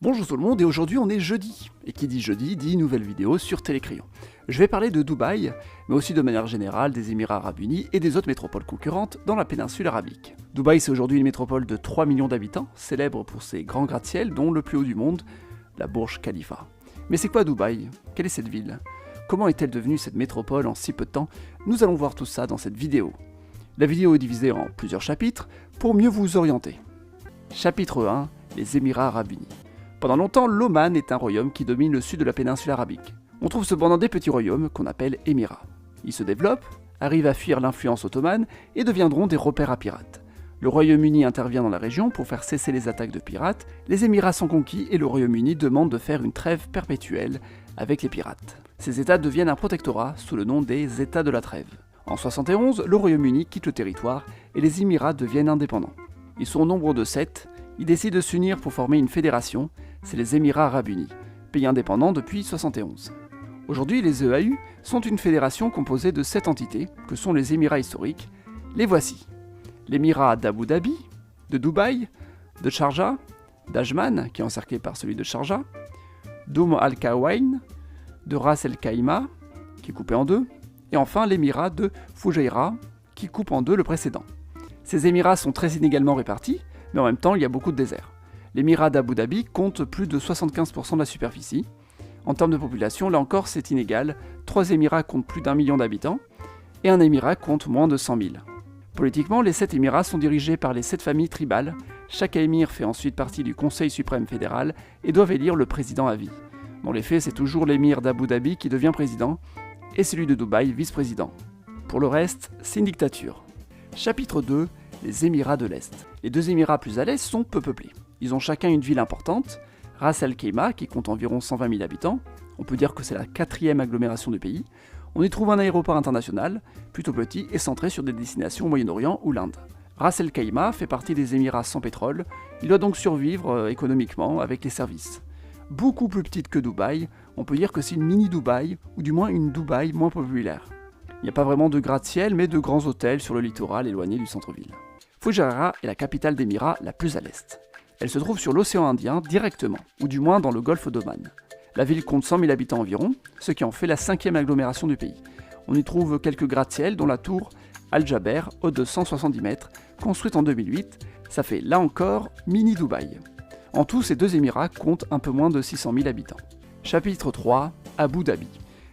Bonjour tout le monde et aujourd'hui on est jeudi. Et qui dit jeudi dit nouvelle vidéo sur Télécrayon. Je vais parler de Dubaï, mais aussi de manière générale des Émirats Arabes Unis et des autres métropoles concurrentes dans la péninsule arabique. Dubaï c'est aujourd'hui une métropole de 3 millions d'habitants, célèbre pour ses grands gratte-ciel dont le plus haut du monde, la Burj Khalifa. Mais c'est quoi Dubaï? Quelle est cette ville? Comment est-elle devenue cette métropole en si peu de temps? Nous allons voir tout ça dans cette vidéo. La vidéo est divisée en plusieurs chapitres pour mieux vous orienter. Chapitre 1, les Émirats Arabes Unis. Pendant longtemps, l'Oman est un royaume qui domine le sud de la péninsule arabique. On trouve cependant des petits royaumes qu'on appelle émirats. Ils se développent, arrivent à fuir l'influence ottomane et deviendront des repères à pirates. Le Royaume-Uni intervient dans la région pour faire cesser les attaques de pirates, les Émirats sont conquis et le Royaume-Uni demande de faire une trêve perpétuelle avec les pirates. Ces États deviennent un protectorat sous le nom des États de la Trêve. En 71, le Royaume-Uni quitte le territoire et les Émirats deviennent indépendants. Ils sont au nombre de 7, ils décident de s'unir pour former une fédération, c'est les Émirats Arabes Unis, pays indépendants depuis 71. Aujourd'hui, les EAU sont une fédération composée de 7 entités, que sont les Émirats historiques. Les voici. L'Émirat d'Abu Dhabi, de Dubaï, de Sharjah, d'Ajman, qui est encerclé par celui de Sharjah, Al-Qawain, de Ras El Khaimah, qui est coupé en deux, et enfin l'Émirat de Fujairah, qui coupe en deux le précédent. Ces émirats sont très inégalement répartis, mais en même temps il y a beaucoup de déserts. L'Émirat d'Abu Dhabi compte plus de 75% de la superficie. En termes de population, là encore c'est inégal, 3 émirats comptent plus d'1 million d'habitants, et un émirat compte moins de 100 000. Politiquement, les 7 émirats sont dirigés par les 7 familles tribales, chaque émir fait ensuite partie du Conseil suprême fédéral et doivent élire le président à vie. Dans les faits, c'est toujours l'émir d'Abu Dhabi qui devient président, et celui de Dubaï vice-président. Pour le reste, c'est une dictature. Chapitre 2, les Émirats de l'Est. Les deux émirats plus à l'Est sont peu peuplés. Ils ont chacun une ville importante, Ras Al Khaimah qui compte environ 120 000 habitants, on peut dire que c'est la 4e agglomération du pays. On y trouve un aéroport international, plutôt petit et centré sur des destinations au Moyen-Orient ou l'Inde. Ras Al Khaimah fait partie des Émirats sans pétrole, il doit donc survivre économiquement avec les services. Beaucoup plus petite que Dubaï, on peut dire que c'est une mini-Dubaï, ou du moins une Dubaï moins populaire. Il n'y a pas vraiment de gratte-ciel, mais de grands hôtels sur le littoral éloigné du centre-ville. Fujairah est la capitale d'Émirat la plus à l'est. Elle se trouve sur l'océan Indien directement, ou du moins dans le golfe d'Oman. La ville compte 100 000 habitants environ, ce qui en fait la 5e agglomération du pays. On y trouve quelques gratte-ciel, dont la tour Al-Jaber, haute de 170 mètres, construite en 2008, ça fait là encore mini Dubaï. En tout, ces deux émirats comptent un peu moins de 600 000 habitants. Chapitre 3, Abu Dhabi.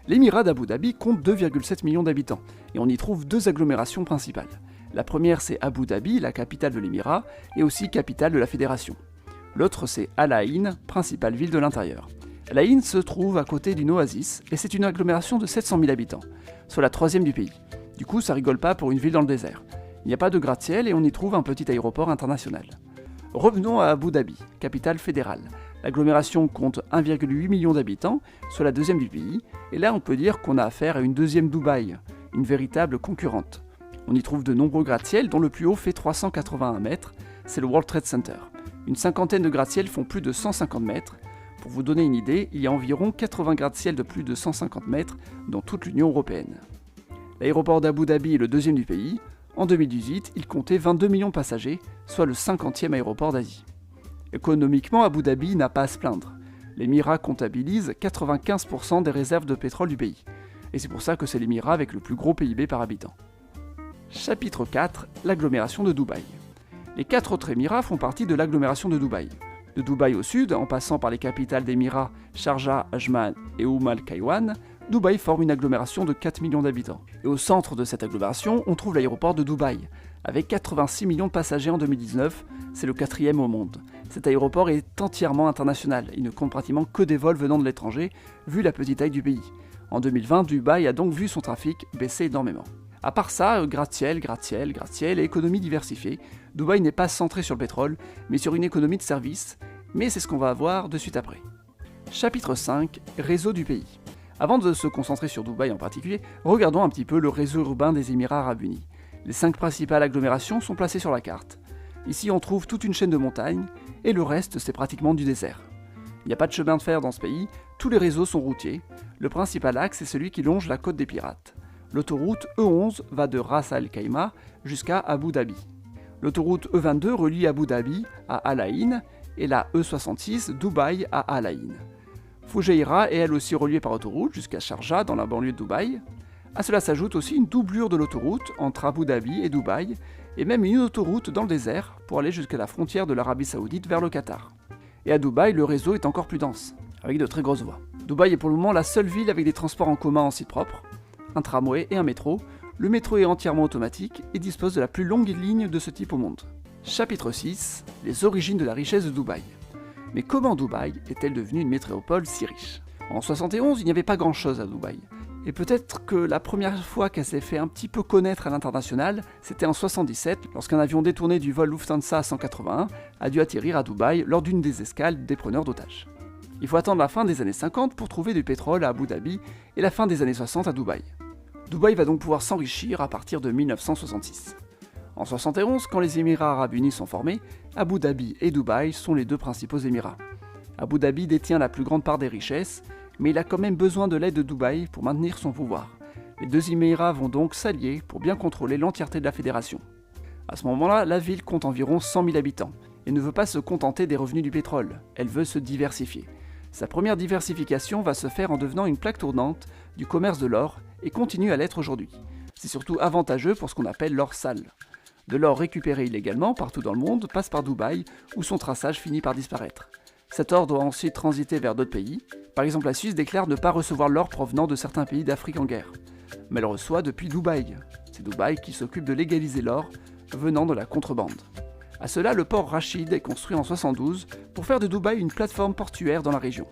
L'émirat d'Abu Dhabi compte 2,7 millions d'habitants, et on y trouve 2 agglomérations principales. La première c'est Abu Dhabi, la capitale de l'émirat, et aussi capitale de la fédération. L'autre c'est Al Ain, principale ville de l'intérieur. Al Ain se trouve à côté d'une oasis, et c'est une agglomération de 700 000 habitants, soit la 3e du pays. Du coup ça rigole pas pour une ville dans le désert. Il n'y a pas de gratte-ciel et on y trouve un petit aéroport international. Revenons à Abu Dhabi, capitale fédérale. L'agglomération compte 1,8 million d'habitants, soit la 2e du pays, et là on peut dire qu'on a affaire à une 2e Dubaï, une véritable concurrente. On y trouve de nombreux gratte-ciel dont le plus haut fait 381 mètres, c'est le World Trade Center. Une cinquantaine de gratte-ciel font plus de 150 mètres. Pour vous donner une idée, il y a environ 80 gratte-ciel de plus de 150 mètres dans toute l'Union européenne. L'aéroport d'Abu Dhabi est le 2e du pays. En 2018, il comptait 22 millions de passagers, soit le 50e aéroport d'Asie. Économiquement, Abu Dhabi n'a pas à se plaindre. L'émirat comptabilise 95% des réserves de pétrole du pays. Et c'est pour ça que c'est l'émirat avec le plus gros PIB par habitant. Chapitre 4, l'agglomération de Dubaï. Les 4 autres émirats font partie de l'agglomération de Dubaï. De Dubaï au sud, en passant par les capitales d'émirats Sharjah, Ajman et Al-Qawain, Dubaï forme une agglomération de 4 millions d'habitants. Et au centre de cette agglomération, on trouve l'aéroport de Dubaï. Avec 86 millions de passagers en 2019, c'est le 4e au monde. Cet aéroport est entièrement international, il ne compte pratiquement que des vols venant de l'étranger, vu la petite taille du pays. En 2020, Dubaï a donc vu son trafic baisser énormément. À part ça, gratte-ciel et économie diversifiée, Dubaï n'est pas centré sur le pétrole, mais sur une économie de services, mais c'est ce qu'on va voir de suite après. Chapitre 5, réseau du pays. Avant de se concentrer sur Dubaï en particulier, regardons un petit peu le réseau urbain des Émirats Arabes Unis. Les 5 principales agglomérations sont placées sur la carte. Ici on trouve toute une chaîne de montagnes, et le reste c'est pratiquement du désert. Il n'y a pas de chemin de fer dans ce pays, tous les réseaux sont routiers. Le principal axe est celui qui longe la côte des Pirates. L'autoroute E11 va de Ras Al Khaimah jusqu'à Abu Dhabi. L'autoroute E22 relie Abu Dhabi à Al Ain et la E66 Dubaï à Al Ain. Fujairah est elle aussi reliée par autoroute jusqu'à Sharjah dans la banlieue de Dubaï. À cela s'ajoute aussi une doublure de l'autoroute entre Abu Dhabi et Dubaï, et même une autoroute dans le désert pour aller jusqu'à la frontière de l'Arabie Saoudite vers le Qatar. Et à Dubaï, le réseau est encore plus dense, avec de très grosses voies. Dubaï est pour le moment la seule ville avec des transports en commun en site propre, un tramway et un métro. Le métro est entièrement automatique et dispose de la plus longue ligne de ce type au monde. Chapitre 6. Les origines de la richesse de Dubaï. Mais comment Dubaï est-elle devenue une métropole si riche ? En 71, il n'y avait pas grand-chose à Dubaï. Et peut-être que la première fois qu'elle s'est fait un petit peu connaître à l'international, c'était en 77, lorsqu'un avion détourné du vol Lufthansa 181 a dû atterrir à Dubaï lors d'une des escales des preneurs d'otages. Il faut attendre la fin des années 50 pour trouver du pétrole à Abu Dhabi et la fin des années 60 à Dubaï. Dubaï va donc pouvoir s'enrichir à partir de 1966. En 71, quand les Émirats Arabes Unis sont formés, Abu Dhabi et Dubaï sont les deux principaux émirats. Abu Dhabi détient la plus grande part des richesses, mais il a quand même besoin de l'aide de Dubaï pour maintenir son pouvoir. Les deux émirats vont donc s'allier pour bien contrôler l'entièreté de la fédération. À ce moment-là, la ville compte environ 100 000 habitants et ne veut pas se contenter des revenus du pétrole, elle veut se diversifier. Sa première diversification va se faire en devenant une plaque tournante du commerce de l'or et continue à l'être aujourd'hui. C'est surtout avantageux pour ce qu'on appelle l'or sale. De l'or récupéré illégalement partout dans le monde passe par Dubaï où son traçage finit par disparaître. Cet or doit ensuite transiter vers d'autres pays. Par exemple, la Suisse déclare ne pas recevoir l'or provenant de certains pays d'Afrique en guerre. Mais elle reçoit depuis Dubaï. C'est Dubaï qui s'occupe de légaliser l'or venant de la contrebande. À cela, le port Rachid est construit en 72 pour faire de Dubaï une plateforme portuaire dans la région.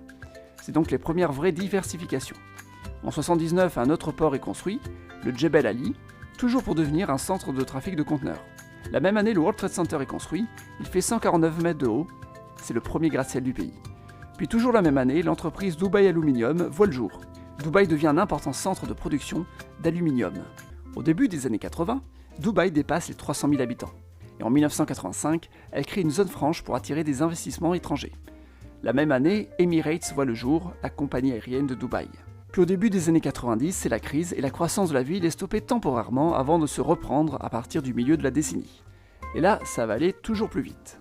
C'est donc les premières vraies diversifications. En 79, un autre port est construit, le Jebel Ali, toujours pour devenir un centre de trafic de conteneurs. La même année, le World Trade Center est construit, il fait 149 mètres de haut, c'est le premier gratte-ciel du pays. Puis toujours la même année, l'entreprise Dubaï Aluminium voit le jour. Dubaï devient un important centre de production d'aluminium. Au début des années 80, Dubaï dépasse les 300 000 habitants. Et en 1985, elle crée une zone franche pour attirer des investissements étrangers. La même année, Emirates voit le jour, la compagnie aérienne de Dubaï. Puis au début des années 90, c'est la crise et la croissance de la ville est stoppée temporairement avant de se reprendre à partir du milieu de la décennie. Et là, ça va aller toujours plus vite.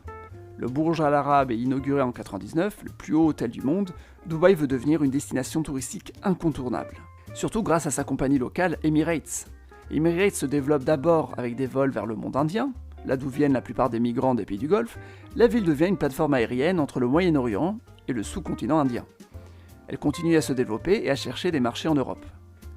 Le Burj Al Arab est inauguré en 1999, le plus haut hôtel du monde. Dubaï veut devenir une destination touristique incontournable. Surtout grâce à sa compagnie locale Emirates. Emirates se développe d'abord avec des vols vers le monde indien, là d'où viennent la plupart des migrants des pays du Golfe. La ville devient une plateforme aérienne entre le Moyen-Orient et le sous-continent indien. Elle continue à se développer et à chercher des marchés en Europe.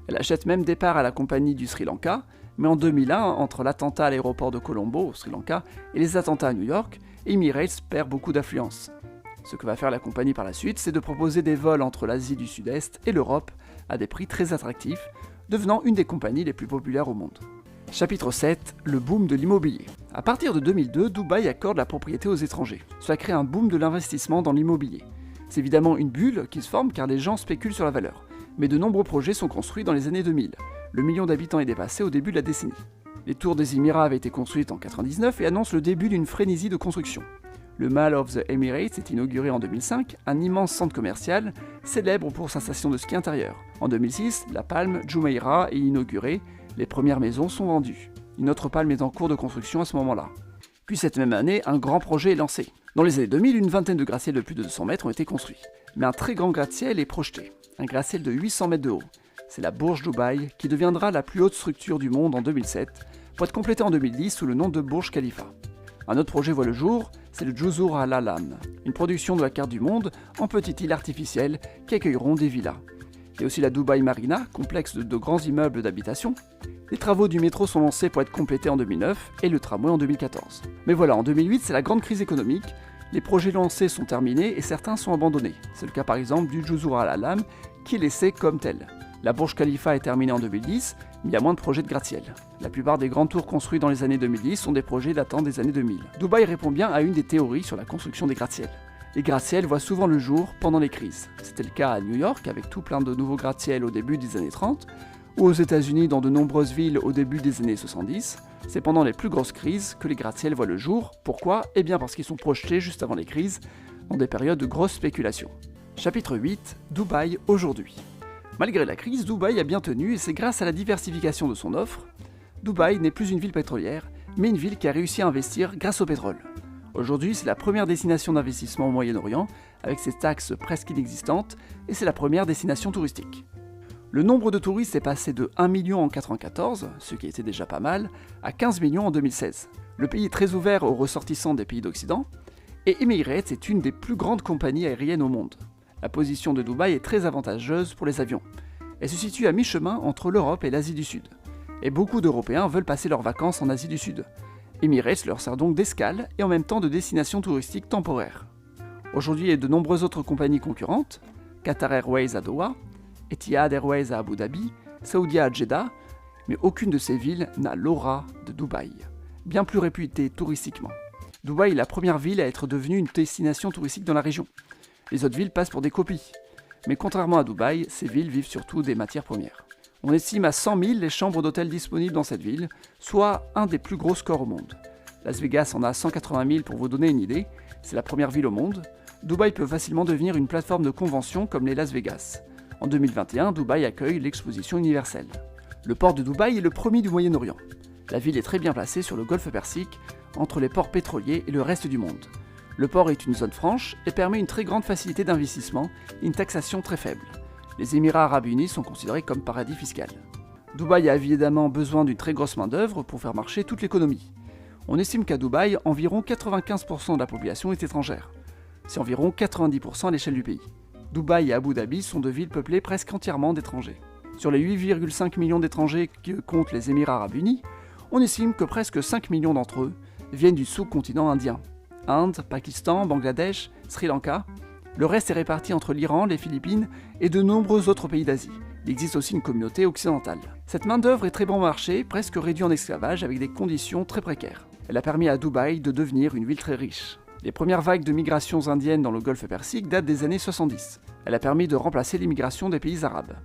Elle achète même des parts à la compagnie du Sri Lanka, mais en 2001, entre l'attentat à l'aéroport de Colombo, au Sri Lanka, et les attentats à New York, Emirates perd beaucoup d'affluence. Ce que va faire la compagnie par la suite, c'est de proposer des vols entre l'Asie du Sud-Est et l'Europe à des prix très attractifs, devenant une des compagnies les plus populaires au monde. Chapitre 7. Le boom de l'immobilier. À partir de 2002, Dubaï accorde la propriété aux étrangers. Cela crée un boom de l'investissement dans l'immobilier. C'est évidemment une bulle qui se forme car les gens spéculent sur la valeur. Mais de nombreux projets sont construits dans les années 2000. Le million d'habitants est dépassé au début de la décennie. Les tours des Émirats avaient été construites en 1999 et annoncent le début d'une frénésie de construction. Le Mall of the Emirates est inauguré en 2005, un immense centre commercial, célèbre pour sa station de ski intérieur. En 2006, la palme Jumeirah est inaugurée, les premières maisons sont vendues. Une autre palme est en cours de construction à ce moment-là. Puis cette même année, un grand projet est lancé. Dans les années 2000, une vingtaine de gratte-ciels de plus de 200 mètres ont été construits. Mais un très grand gratte-ciel est projeté, un gratte-ciel de 800 mètres de haut. C'est la Burj Dubaï qui deviendra la plus haute structure du monde en 2007, pour être complétée en 2010 sous le nom de Burj Khalifa. Un autre projet voit le jour, c'est le Juzur Al Alam, une production de la carte du monde en petites îles artificielles qui accueilleront des villas. Il y a aussi la Dubaï Marina, complexe de grands immeubles d'habitation. Les travaux du métro sont lancés pour être complétés en 2009 et le tramway en 2014. Mais voilà, en 2008, c'est la grande crise économique. Les projets lancés sont terminés et certains sont abandonnés. C'est le cas par exemple du Juzur Al Alam qui est laissé comme tel. La Burj Khalifa est terminée en 2010, mais il y a moins de projets de gratte-ciel. La plupart des grandes tours construits dans les années 2010 sont des projets datant des années 2000. Dubaï répond bien à une des théories sur la construction des gratte-ciels. Les gratte-ciels voient souvent le jour pendant les crises. C'était le cas à New York avec tout plein de nouveaux gratte-ciels au début des années 30, ou aux États-Unis dans de nombreuses villes au début des années 70. C'est pendant les plus grosses crises que les gratte-ciels voient le jour. Pourquoi ? Eh bien parce qu'ils sont projetés juste avant les crises, dans des périodes de grosse spéculation. Chapitre 8. Dubaï aujourd'hui. Malgré la crise, Dubaï a bien tenu et c'est grâce à la diversification de son offre. Dubaï n'est plus une ville pétrolière, mais une ville qui a réussi à investir grâce au pétrole. Aujourd'hui, c'est la première destination d'investissement au Moyen-Orient, avec ses taxes presque inexistantes, et c'est la première destination touristique. Le nombre de touristes est passé de 1 million en 1994, ce qui était déjà pas mal, à 15 millions en 2016. Le pays est très ouvert aux ressortissants des pays d'Occident, et Emirates est une des plus grandes compagnies aériennes au monde. La position de Dubaï est très avantageuse pour les avions. Elle se situe à mi-chemin entre l'Europe et l'Asie du Sud. Et beaucoup d'Européens veulent passer leurs vacances en Asie du Sud. Emirates leur sert donc d'escale et en même temps de destination touristique temporaire. Aujourd'hui, il y a de nombreuses autres compagnies concurrentes, Qatar Airways à Doha, Etihad Airways à Abu Dhabi, Saudia à Jeddah, mais aucune de ces villes n'a l'aura de Dubaï, bien plus réputée touristiquement. Dubaï est la première ville à être devenue une destination touristique dans la région. Les autres villes passent pour des copies. Mais contrairement à Dubaï, ces villes vivent surtout des matières premières. On estime à 100 000 les chambres d'hôtel disponibles dans cette ville, soit un des plus gros scores au monde. Las Vegas en a 180 000 pour vous donner une idée, c'est la première ville au monde. Dubaï peut facilement devenir une plateforme de convention comme les Las Vegas. En 2021, Dubaï accueille l'exposition universelle. Le port de Dubaï est le premier du Moyen-Orient. La ville est très bien placée sur le golfe Persique, entre les ports pétroliers et le reste du monde. Le port est une zone franche et permet une très grande facilité d'investissement et une taxation très faible. Les Émirats Arabes Unis sont considérés comme paradis fiscal. Dubaï a évidemment besoin d'une très grosse main-d'œuvre pour faire marcher toute l'économie. On estime qu'à Dubaï, environ 95% de la population est étrangère. C'est environ 90% à l'échelle du pays. Dubaï et Abu Dhabi sont deux villes peuplées presque entièrement d'étrangers. Sur les 8,5 millions d'étrangers que comptent les Émirats Arabes Unis, on estime que presque 5 millions d'entre eux viennent du sous-continent indien. Inde, Pakistan, Bangladesh, Sri Lanka. Le reste est réparti entre l'Iran, les Philippines et de nombreux autres pays d'Asie. Il existe aussi une communauté occidentale. Cette main-d'œuvre est très bon marché, presque réduite en esclavage avec des conditions très précaires. Elle a permis à Dubaï de devenir une ville très riche. Les premières vagues de migrations indiennes dans le golfe Persique datent des années 70. Elle a permis de remplacer l'immigration des pays arabes.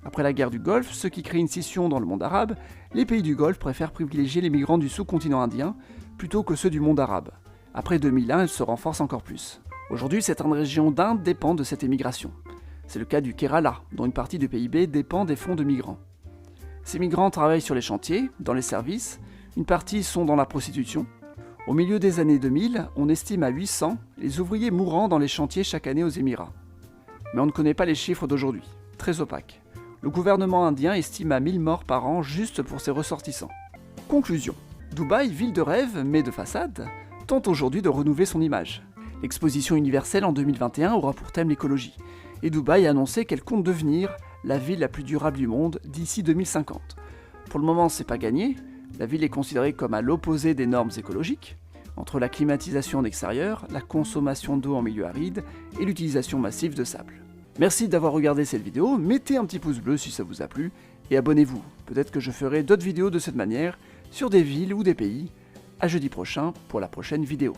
Après la guerre du Golfe, ce qui crée une scission dans le monde arabe, les pays du Golfe préfèrent privilégier les migrants du sous-continent indien plutôt que ceux du monde arabe. Après 2001, elle se renforce encore plus. Aujourd'hui, certaines régions d'Inde dépendent de cette émigration. C'est le cas du Kerala, dont une partie du PIB dépend des fonds de migrants. Ces migrants travaillent sur les chantiers, dans les services, une partie sont dans la prostitution. Au milieu des années 2000, on estime à 800 les ouvriers mourant dans les chantiers chaque année aux Émirats. Mais on ne connaît pas les chiffres d'aujourd'hui, très opaques. Le gouvernement indien estime à 1000 morts par an juste pour ses ressortissants. Conclusion. Dubaï, ville de rêve, mais de façade, tente aujourd'hui de renouveler son image. L'exposition universelle en 2021 aura pour thème l'écologie, et Dubaï a annoncé qu'elle compte devenir la ville la plus durable du monde d'ici 2050. Pour le moment, c'est pas gagné, la ville est considérée comme à l'opposé des normes écologiques, entre la climatisation d'extérieur, la consommation d'eau en milieu aride et l'utilisation massive de sable. Merci d'avoir regardé cette vidéo, mettez un petit pouce bleu si ça vous a plu, et abonnez-vous, peut-être que je ferai d'autres vidéos de cette manière, sur des villes ou des pays. À jeudi prochain pour la prochaine vidéo.